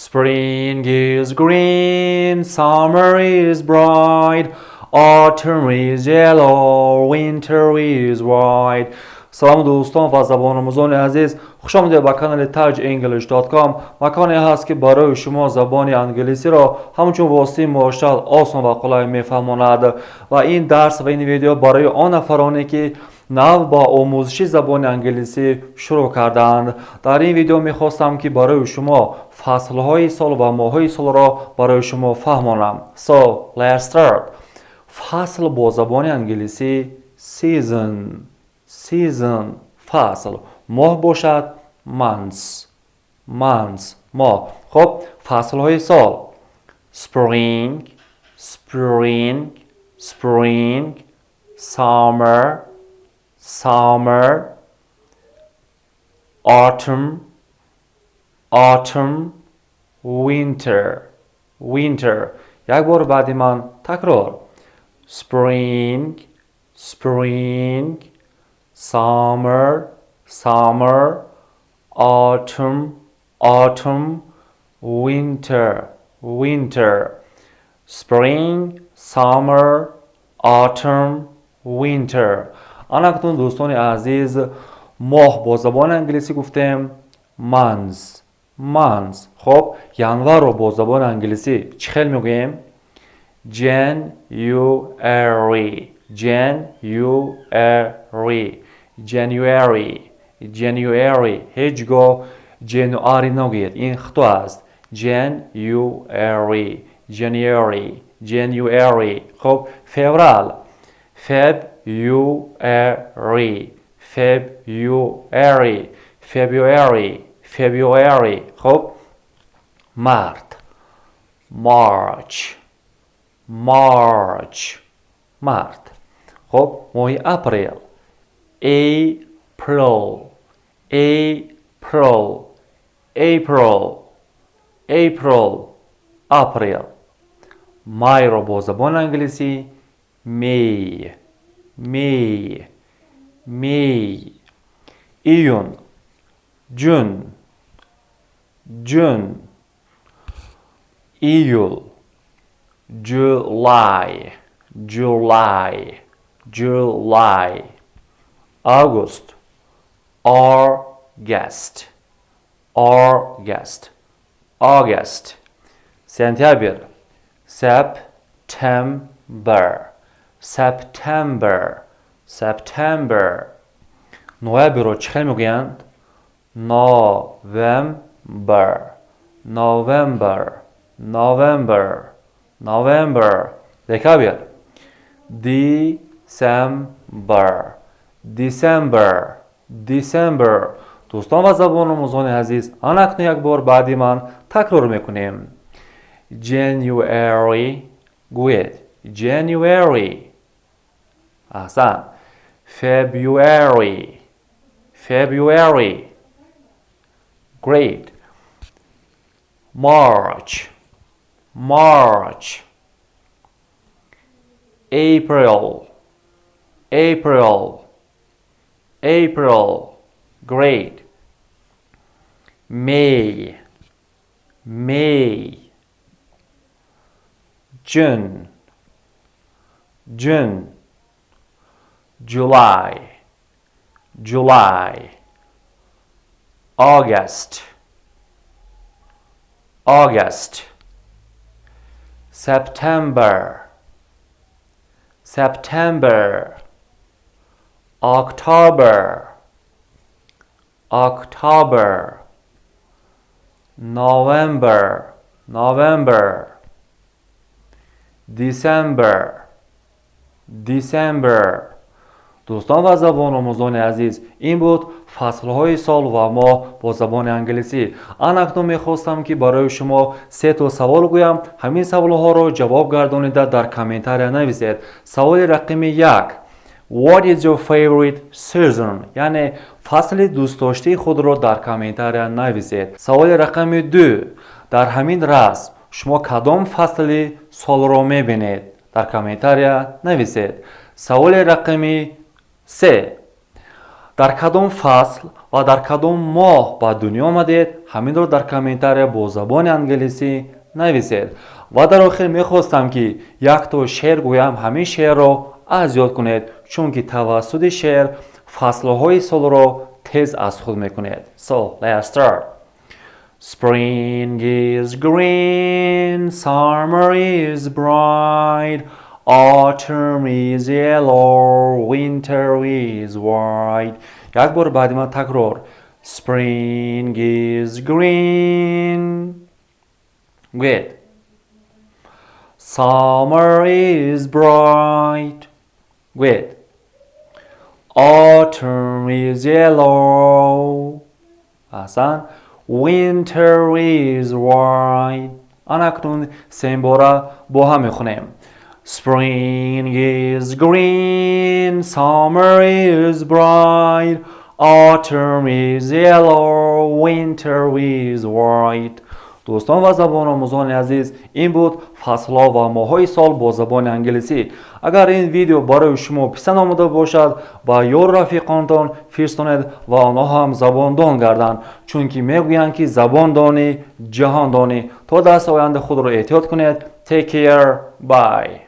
Spring is green, summer is bright, autumn is yellow, winter is white. سلام دوستان و زبان آموزان عزیز، خوش آمدید به کانال tagenglish.com. مکانی هست که برای شما زبان انگلیسی را همچون واسطه مشتل آسان و قلای میفهماند و این درس و این ویدیو برای آن نفرانی که نو با آموزش زبان انگلیسی شروع کردند. در این ویدیو میخواستم که برای شما فصلهای سال و ماههای سال را برای شما فهمانم. So, let's start. فصل با زبان انگلیسی season فصل، ماه باشد months ماه. خب فصل های سال spring summer autumn winter. یک بار بعدی من تکرار spring summer autumn winter spring summer autumn winter. اکنون دوستان عزیز، ماه با زبان انگلیسی گفتیم months. خب ینور رو با زبان انگلیسی چی خیلی میگوییم؟ January. هیچگاه جنواری نگوید، این خطا است. January. خب فوریه February. خب March. خب ماه اپریل April. اپریل. مای رو با زبان انگلیسی May. ایون June. ایول July. August August. September نوامبر رو چه میگویند؟ November. دکامبر December. دوستان و زبان آموزان عزیز، اکنون یک بار بعدی من تکرار میکنیم. January گوید January. احسن. February. Great. March. April. Great. May. June. July. August. September. October. November. December. دوستان و زبان آموزان عزیز، این بود فصلهای سال و ماه با زبان انگلیسی. اکنون میخواستم که برای شما 3 سوال گویم. همین سوالها رو جواب گردانید در کامنتار نویسید. سوال رقم 1: What is your favorite season؟ یعنی فصل دوست داشته خود را در کامنتار نویسید. سوال رقم 2: در همین رسم شما کدام فصل سال را میبینید؟ در کامنتار نویسید. سوال رقم 3: در کدام فصل و در کدام ماه به دنیا آمدید؟ همین رو در کامنتاری با زبان انگلیسی نویسید. و در آخر میخواستم که یک تا شعر گویم، همین شعر رو از یاد کنید، چون که توسط شعر فصلهای سال رو تیز از خود میکنید. So let's start. Spring is green, summer is bright, autumn is yellow, winter is white. یک بار بعد من تکرار. Spring is green. Good. Summer is bright. Good. Autumn is yellow. احسن. Winter is white. آن اکنون سه باره با هم میخونیم. Spring is green, summer is bright, autumn is yellow, winter is white. دوستان و زبان آموزان عزیز، این بود فصل‌ها و ماه‌های سال با زبان انگلیسی. اگر این ویدیو برای شما پسند آمده باشد، با یار رفیقانتان فرستانید و آنها هم زبان دان گردند، چون که میگویند که زبان دانی جهان دانی. تا دست آینده خود را احتیاط کنید. Take care. Bye.